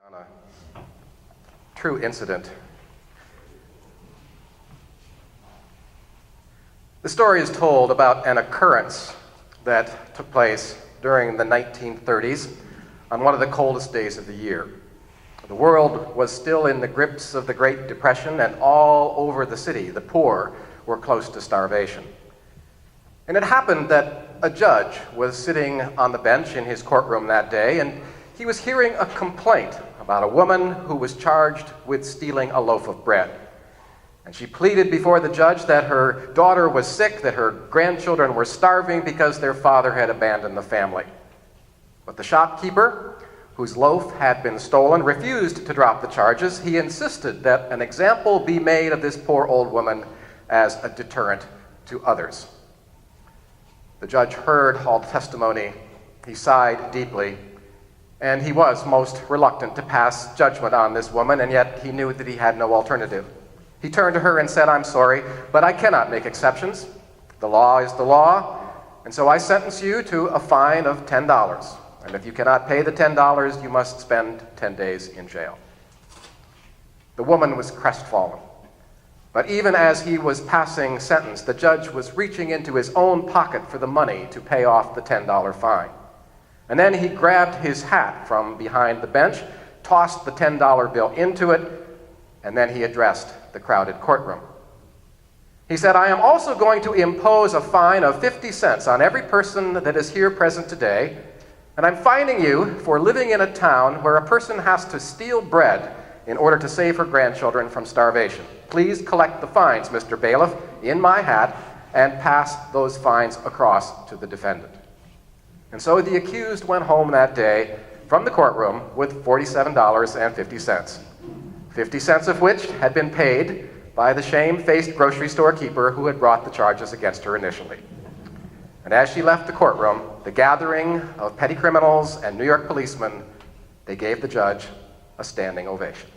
On a true incident. The story is told about an occurrence that took place during the 1930s on one of the coldest days of the year. The world was still in the grips of the Great Depression, and all over the city, the poor were close to starvation. And it happened that a judge was sitting on the bench in his courtroom that day, and he was hearing a complaint about a woman who was charged with stealing a loaf of bread. And she pleaded before the judge that her daughter was sick, that her grandchildren were starving because their father had abandoned the family. But the shopkeeper, whose loaf had been stolen, refused to drop the charges. He insisted that an example be made of this poor old woman as a deterrent to others. The judge heard all the testimony. He sighed deeply, and he was most reluctant to pass judgment on this woman, and yet he knew that he had no alternative. He turned to her and said, "I'm sorry, but I cannot make exceptions. The law is the law, and so I sentence you to a fine of $10. And if you cannot pay the $10, you must spend 10 days in jail." The woman was crestfallen. But even as he was passing sentence, the judge was reaching into his own pocket for the money to pay off the $10 fine. And then he grabbed his hat from behind the bench, tossed the $10 bill into it, and then he addressed the crowded courtroom. He said, "I am also going to impose a fine of 50 cents on every person that is here present today, and I'm fining you for living in a town where a person has to steal bread in order to save her grandchildren from starvation. Please collect the fines, Mr. Bailiff, in my hat, and pass those fines across to the defendant." And so the accused went home that day from the courtroom with $47.50, 50 cents of which had been paid by the shamefaced grocery store keeper who had brought the charges against her initially. And as she left the courtroom, the gathering of petty criminals and New York policemen, they gave the judge a standing ovation.